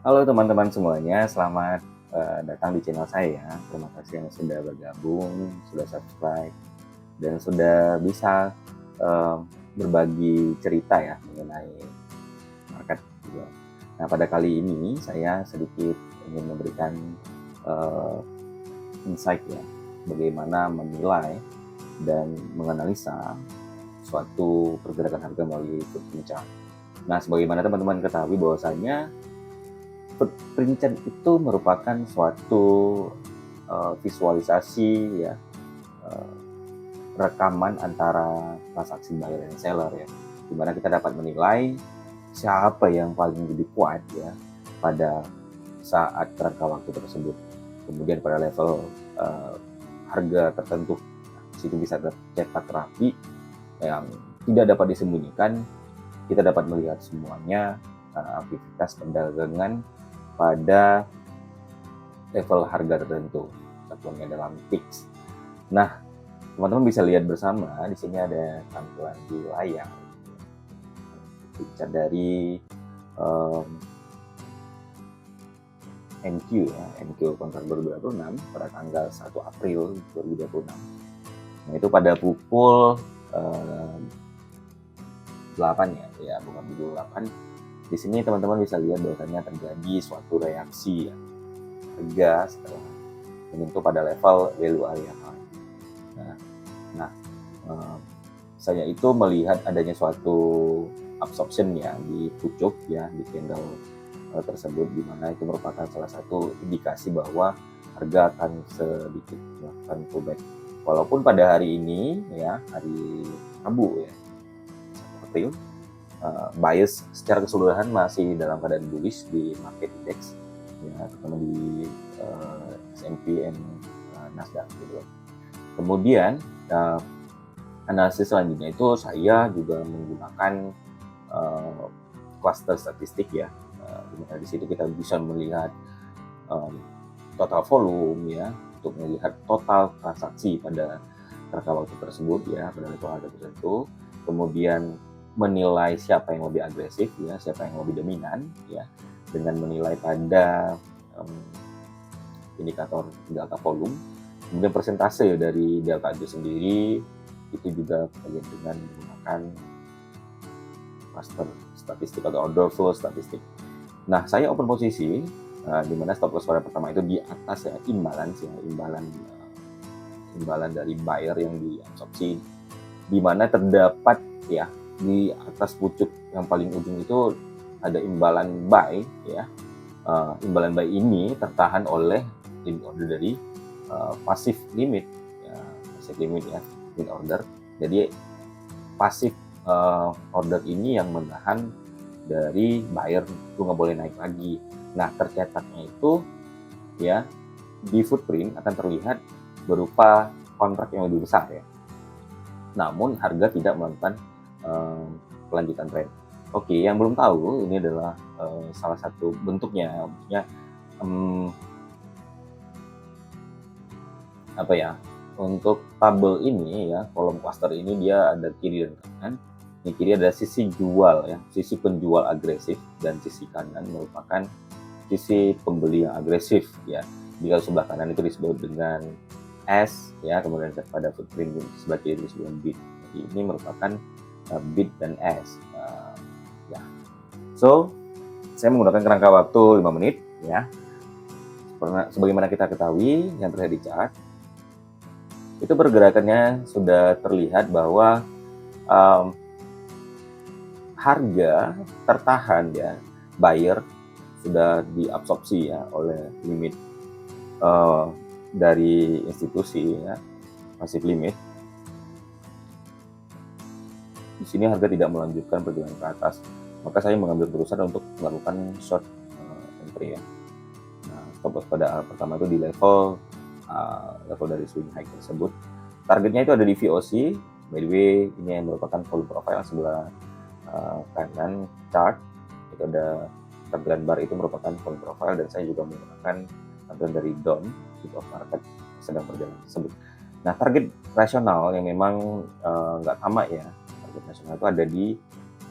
Halo teman-teman semuanya, selamat datang di channel saya. Terima kasih yang sudah bergabung, sudah subscribe, dan sudah bisa eh, berbagi cerita ya mengenai market juga. Nah, pada kali ini saya sedikit ingin memberikan eh, insight ya, bagaimana menilai dan menganalisa suatu pergerakan harga melalui footprint chart. Nah, sebagaimana teman-teman ketahui bahwasanya footprint chart itu merupakan suatu visualisasi ya, uh, rekaman antara transaksi buyer dan seller ya, di mana kita dapat menilai siapa yang paling lebih kuat ya pada saat rangka waktu tersebut. Kemudian pada level uh, harga tertentu, nah, situ bisa tercetak rapi yang tidak dapat disembunyikan. Kita dapat melihat semuanya aktivitas perdagangan pada level harga tertentu, satuannya dalam fix. Nah, teman-teman bisa lihat bersama di sini ada tampilan di layar picture dari NQ ya, NQ kontrak 2026 pada tanggal 1 April 2026. Nah, itu pada pukul 8 ya, bukan pukul 8. Di sini teman-teman bisa lihat bahwasannya terjadi suatu reaksi ya, harga setelah menyentuh pada level value area high. Nah, saya itu melihat adanya suatu absorption ya di pucuk ya di candle tersebut, di mana itu merupakan salah satu indikasi bahwa harga akan sedikit melakukan pullback. Walaupun pada hari ini ya, hari Rabu ya, 1 April, bias secara keseluruhan masih dalam keadaan bullish di market index ya, terutama di S&P and Nasdaq gitu. Kemudian analisis selanjutnya itu saya juga menggunakan cluster statistik ya, dimana di situ kita bisa melihat total volume ya, untuk melihat total transaksi pada rangka waktu tersebut ya, pada level harga tertentu. Kemudian menilai siapa yang lebih agresif ya, siapa yang lebih dominan ya, dengan menilai pada indikator delta volume. Kemudian persentase dari delta itu sendiri itu juga terkait dengan menggunakan cluster statistik atau order flow statistik. Nah, saya open posisi di mana stop loss pada pertama itu di atas ya, imbalan dari buyer yang diabsorpsi, di mana terdapat ya di atas pucuk yang paling ujung itu ada imbalan buy ya. Imbalan buy ini tertahan oleh limit order dari passive limit ya, limit order. Jadi passive order ini yang menahan dari buyer itu nggak boleh naik lagi. Nah, tercetaknya itu ya di footprint akan terlihat berupa kontrak yang lebih besar ya. Namun harga tidak melakukan kelanjutan trend. Oke, yang belum tahu ini adalah salah satu bentuknya, maksudnya apa ya, untuk tabel ini ya, kolom cluster ini dia ada kiri dan kanan. Di kiri ada sisi jual ya, sisi penjual agresif, dan sisi kanan merupakan sisi pembeli yang agresif ya. Jika sebelah kanan itu disebut dengan S ya, kemudian pada footprint sebelah kiri disebut dengan bid. Jadi ini merupakan bid dan S ya. So, saya menggunakan kerangka waktu 5 menit ya. Sebagaimana kita ketahui yang terlihat di chart, itu pergerakannya sudah terlihat bahwa harga tertahan ya, buyer sudah diabsorpsi ya oleh limit dari institusi ya, passive limit. Di sini harga tidak melanjutkan perjalanan ke atas, maka saya mengambil keputusan untuk melakukan short entry ya. Nah, stop loss pada pertama itu di level dari swing high tersebut. Targetnya itu ada di VOC. By the way, ini yang merupakan volume profile sebelah kanan chart. Itu ada tampilan bar, itu merupakan volume profile, dan saya juga menggunakan tampilan dari down tipe of market sedang berjalan tersebut. Nah, target rasional yang memang nggak tamak ya, target rasional itu ada di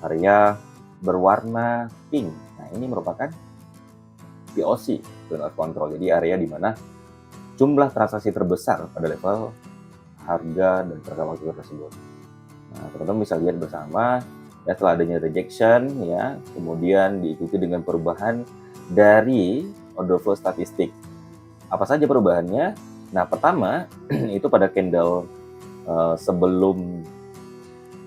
area berwarna pink. Nah, ini merupakan POC, point of control. Jadi area di mana jumlah transaksi terbesar pada level harga dan jangka waktu tersebut. Nah, teman-teman bisa lihat bersama ya, setelah adanya rejection ya, kemudian diikuti dengan perubahan dari order flow statistik. Apa saja perubahannya? Nah, pertama itu pada candle sebelum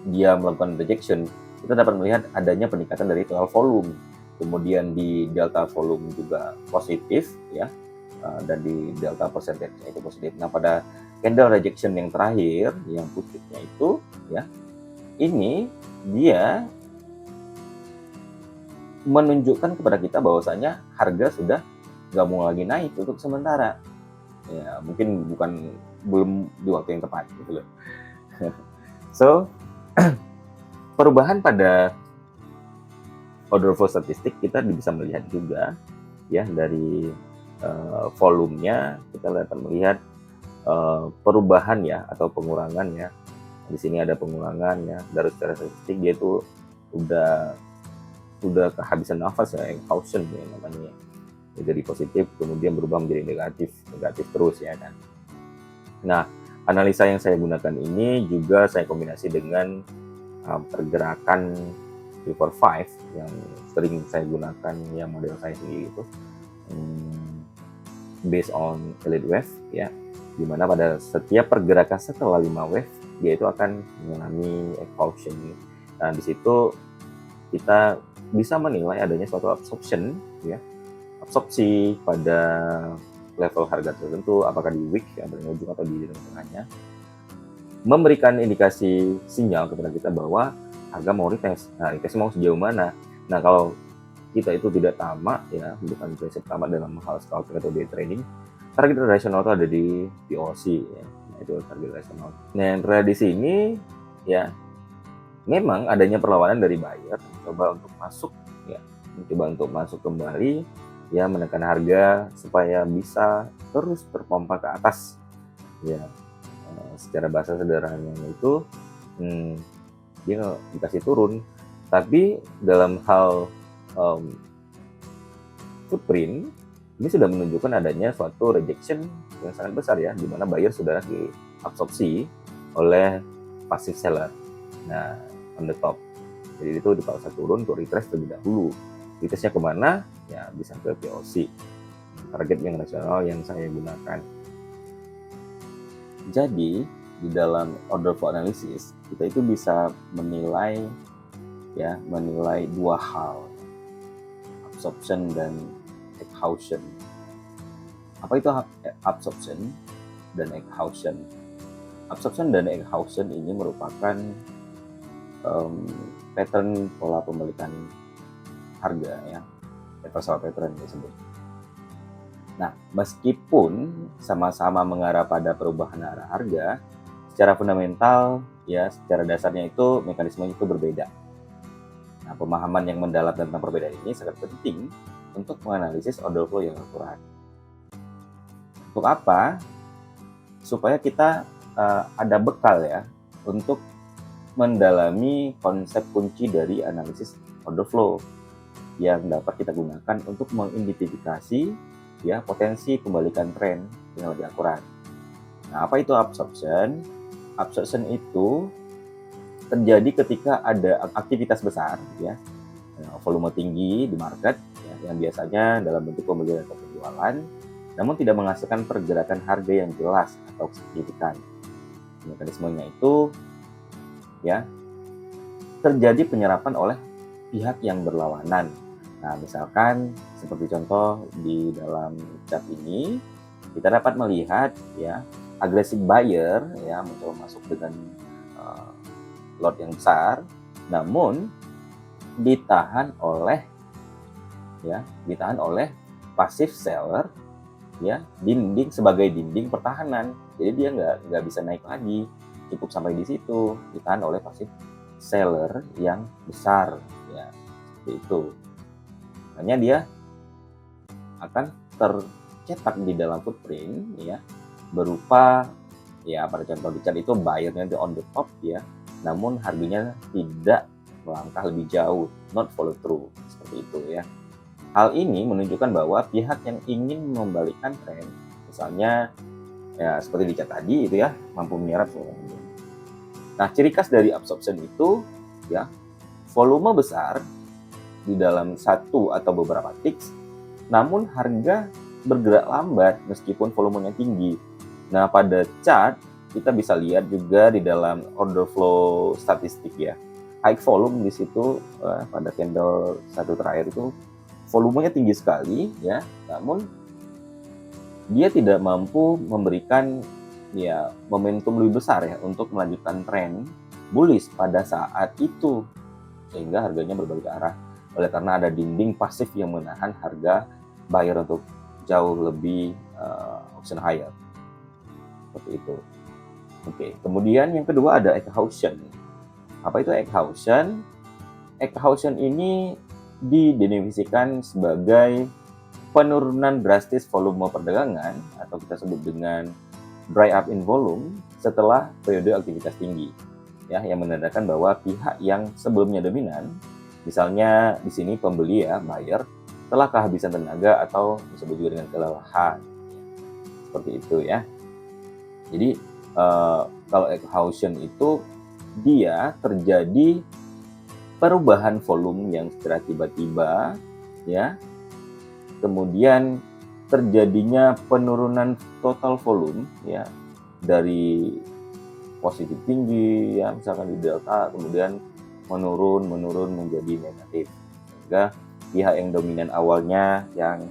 dia melakukan rejection, kita dapat melihat adanya peningkatan dari total volume. Kemudian di delta volume juga positif ya, dan di delta percentage itu positif. Nah, pada candle rejection yang terakhir, yang putihnya itu ya, ini dia menunjukkan kepada kita bahwasanya harga sudah nggak mau lagi naik untuk sementara. Ya, mungkin belum di waktu yang tepat gitu loh. So, perubahan pada order flow statistik kita bisa melihat juga ya, dari volumenya kita dapat melihat perubahan ya, atau pengurangan ya. Di sini ada pengurangan ya, dari secara statistik dia itu udah kehabisan nafas ya, exhaustion ya namanya. Dari positif kemudian berubah menjadi negatif terus ya kan. Nah, analisa yang saya gunakan ini juga saya kombinasi dengan pergerakan River 5 yang sering saya gunakan, yang model saya sendiri itu based on elite wave ya, dimana pada setiap pergerakan setelah 5 wave dia itu akan mengalami exhaustion. Nah, di situ kita bisa menilai adanya suatu absorption ya, absorpsi pada level harga tertentu, apakah di wick yang paling ujung atau di tengahnya, memberikan indikasi sinyal kepada kita bahwa harga mau retest. Nah, retest mau sejauh mana? Nah, kalau kita itu tidak tamak ya, bukan prinsip tamak dalam hal scalping atau day trading, target rasional itu ada di POC ya. Nah, itu target rasional. Nah, yang terjadi di sini ya, memang adanya perlawanan dari buyer mencoba untuk masuk kembali ya, menekan harga supaya bisa terus terpompa ke atas ya. Secara bahasa sederhananya itu dia dikasih turun, tapi dalam hal footprint ini sudah menunjukkan adanya suatu rejection yang sangat besar ya, di mana buyer sudah diabsorpsi oleh passive seller. Nah, on the top, jadi itu dipaksa turun untuk retrace terlebih dahulu. Retestnya kemana? Ya bisa ke POC, target yang nasional yang saya gunakan. Jadi di dalam order flow analysis kita itu bisa menilai dua hal, absorption dan exhaustion. Apa itu absorption dan exhaustion? Absorption dan exhaustion ini merupakan pattern pola pembalikan harga ya, reversal pattern tersebut. Nah, meskipun sama-sama mengarah pada perubahan arah harga, secara fundamental ya, secara dasarnya itu mekanisme itu berbeda. Nah, pemahaman yang mendalam tentang perbedaan ini sangat penting untuk menganalisis order flow yang akurat. Untuk apa? Supaya kita ada bekal ya untuk mendalami konsep kunci dari analisis order flow yang dapat kita gunakan untuk mengidentifikasi ya potensi pembalikan tren yang lebih akurat. Nah, apa itu absorption? Absorption itu terjadi ketika ada aktivitas besar ya, volume tinggi di market ya, yang biasanya dalam bentuk pembelian atau penjualan, namun tidak menghasilkan pergerakan harga yang jelas atau signifikan. Mekanismenya itu ya, terjadi penyerapan oleh pihak yang berlawanan. Nah, misalkan seperti contoh di dalam chart ini, kita dapat melihat ya, aggressive buyer ya mencoba masuk dengan lot yang besar, namun ditahan oleh passive seller ya, sebagai dinding pertahanan. Jadi dia nggak bisa naik lagi, cukup sampai di situ, ditahan oleh passive seller yang besar ya, seperti itu. Hanya dia akan tercetak di dalam footprint ya, berupa ya, pada contoh di chart itu buyernya on the top ya, namun harganya tidak melangkah lebih jauh, not follow through, seperti itu ya. Hal ini menunjukkan bahwa pihak yang ingin membalikkan tren, misalnya ya seperti di chat tadi itu ya, mampu menyerap volume. Nah, ciri khas dari absorption itu ya, volume besar di dalam satu atau beberapa ticks, namun harga bergerak lambat meskipun volumenya tinggi. Nah, pada chart kita bisa lihat juga di dalam order flow statistik ya, high volume di situ pada candle satu terakhir itu volumenya tinggi sekali ya, namun dia tidak mampu memberikan ya momentum lebih besar ya untuk melanjutkan tren bullish pada saat itu, sehingga harganya berbalik arah oleh karena ada dinding pasif yang menahan harga buyer untuk jauh lebih option higher seperti itu. Oke, kemudian yang kedua ada exhaustion. Apa itu exhaustion? Exhaustion ini didefinisikan sebagai penurunan drastis volume perdagangan atau kita sebut dengan dry up in volume setelah periode aktivitas tinggi ya, yang menandakan bahwa pihak yang sebelumnya dominan, misalnya di sini pembeli ya, buyer, telah kehabisan tenaga atau disebut juga dengan kelelahan seperti itu ya. Jadi kalau exhaustion itu dia terjadi perubahan volume yang secara tiba-tiba ya, kemudian terjadinya penurunan total volume ya dari positif tinggi ya misalkan di delta, kemudian menurun menjadi negatif, sehingga pihak yang dominan awalnya yang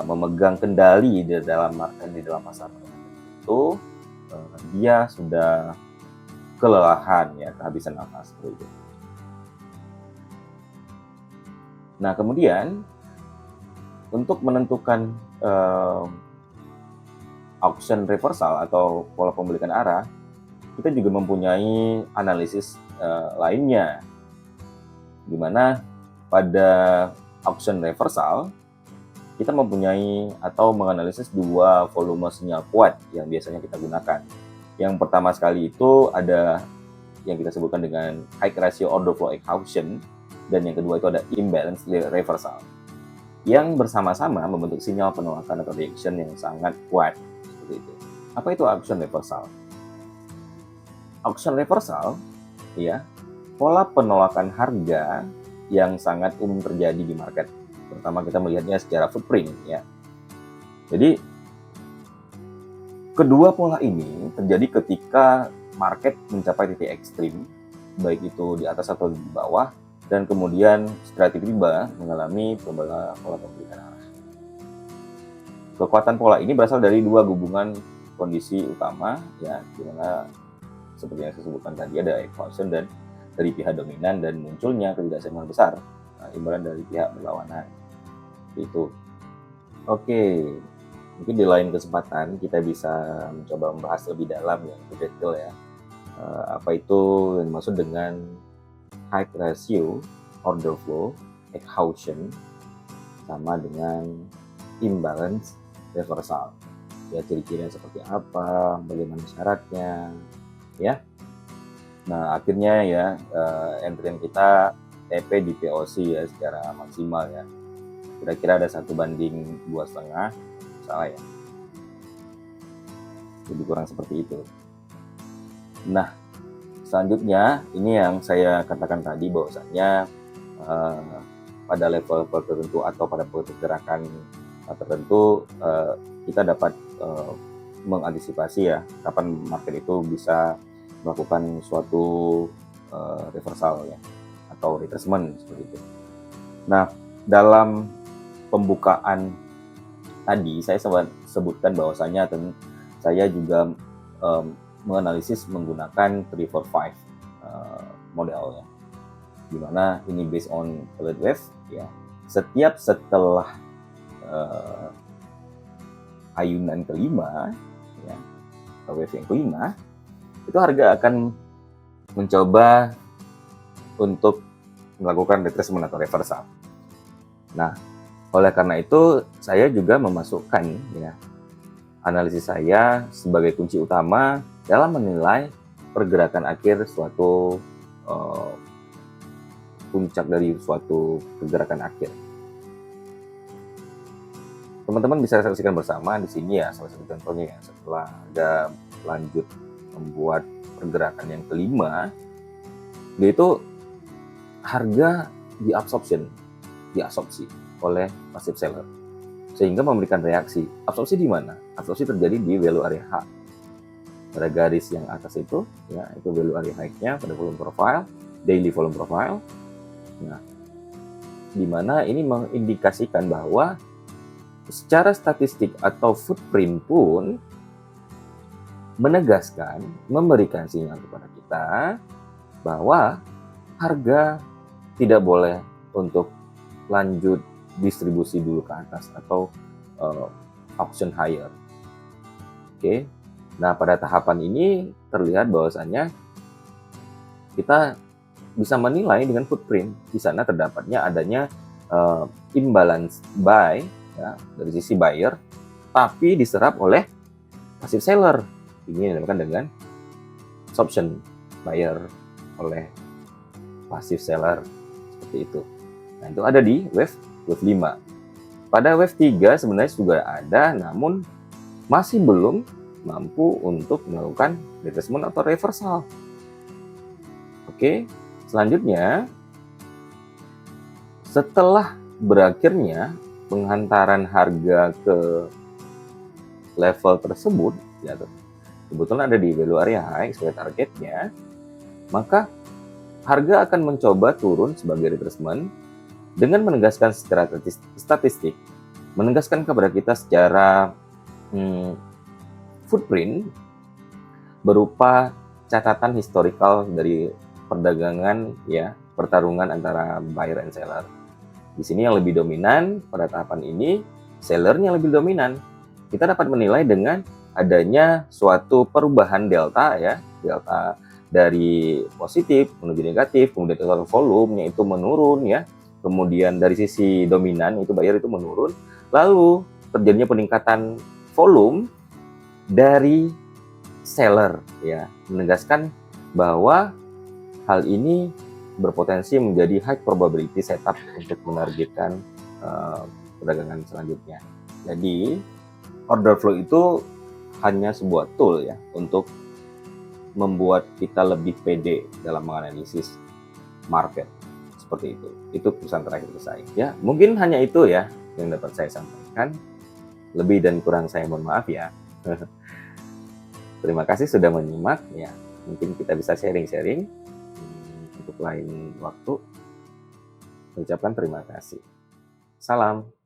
memegang kendali di dalam market, di dalam pasar itu dia sudah kelelahan ya, kehabisan nafas seperti itu. Nah, kemudian untuk menentukan auction reversal atau pola pembalikan arah, kita juga mempunyai analisis lainnya, di mana pada auction reversal kita mempunyai atau menganalisis dua volume sinyal kuat yang biasanya kita gunakan. Yang pertama sekali itu ada yang kita sebutkan dengan high ratio order flow exhaustion, dan yang kedua itu ada imbalance reversal, yang bersama-sama membentuk sinyal penolakan atau reaction yang sangat kuat seperti itu. Apa itu auction reversal? Auction reversal ya, pola penolakan harga yang sangat umum terjadi di market. Pertama kita melihatnya secara footprint ya. Jadi kedua pola ini terjadi ketika market mencapai titik ekstrim, baik itu di atas atau di bawah, dan kemudian secara tiba-tiba mengalami pola pembalikan arah. Kekuatan pola ini berasal dari dua hubungan kondisi utama ya, di mana seperti yang saya sebutkan tadi ada exhaustion dan dari pihak dominan dan munculnya ketidakseimbangan besar imbalan dari pihak berlawanan. Itu. Oke, mungkin di lain kesempatan kita bisa mencoba membahas lebih dalam ya, lebih detail ya. Apa itu yang dimaksud dengan high ratio order flow exhaustion sama dengan imbalance reversal. Ya, ciri-cirinya seperti apa, bagaimana syaratnya ya. Nah, akhirnya ya entry kita TP di POC ya secara maksimal ya. Kira-kira ada 1:2,5, salah ya. Lebih kurang seperti itu. Nah, selanjutnya ini yang saya katakan tadi bahwasanya pada level tertentu atau pada pergerakan tertentu kita dapat mengantisipasi ya kapan market itu bisa melakukan suatu reversal ya atau retracement seperti itu. Nah, dalam pembukaan tadi saya sebutkan bahwasanya saya juga menganalisis menggunakan 345 model ya, dimana ini based on bullet wave ya. Setiap setelah ayunan kelima ya, wave yang kelima, itu harga akan mencoba untuk melakukan retracement atau reversal. Nah, oleh karena itu saya juga memasukkan ya analisis saya sebagai kunci utama dalam menilai pergerakan akhir suatu puncak dari suatu pergerakan akhir. teman-teman bisa saksikan bersama di sini ya, salah satu contohnya ya, setelah ada lanjut membuat pergerakan yang kelima, dia itu harga diabsorpsi oleh passive seller sehingga memberikan reaksi. Absorpsi di mana? Absorpsi terjadi di value area H. Pada garis yang atas itu ya, itu value area high-nya pada volume profile, daily volume profile. Nah, di mana ini mengindikasikan bahwa secara statistik atau footprint pun menegaskan, memberikan sinyal kepada kita bahwa harga tidak boleh untuk lanjut distribusi dulu ke atas atau option higher. Oke. Nah, pada tahapan ini terlihat bahwasannya kita bisa menilai dengan footprint. Di sana terdapatnya adanya imbalance buy ya, dari sisi buyer, tapi diserap oleh passive seller. Ini dinamakan dengan absorption buyer oleh passive seller, seperti itu. Nah, itu ada di wave 5. Pada wave 3 sebenarnya sudah ada, namun masih belum mampu untuk melakukan retracement atau reversal. Oke, selanjutnya setelah berakhirnya penghantaran harga ke level tersebut, ya, kebetulan ada di value area high sebagai targetnya, maka harga akan mencoba turun sebagai retracement dengan menegaskan secara statistik, menegaskan kepada kita secara footprint berupa catatan historical dari perdagangan ya, pertarungan antara buyer and seller. Di sini yang lebih dominan pada tahapan ini, sellernya lebih dominan. Kita dapat menilai dengan adanya suatu perubahan delta ya, delta dari positif menuju negatif, kemudian total volumenya itu menurun ya, kemudian dari sisi dominan itu buyer itu menurun, lalu terjadinya peningkatan volume dari seller ya, menegaskan bahwa hal ini berpotensi menjadi high probability setup untuk menargetkan perdagangan selanjutnya. Jadi order flow itu hanya sebuah tool ya untuk membuat kita lebih pede dalam menganalisis market, seperti itu. Itu pesan terakhir saya ya. Mungkin hanya itu ya yang dapat saya sampaikan. Lebih dan kurang saya mohon maaf ya. Terima kasih sudah menyimak ya. Mungkin kita bisa sharing-sharing untuk lain waktu. Ucapkan terima kasih. Salam.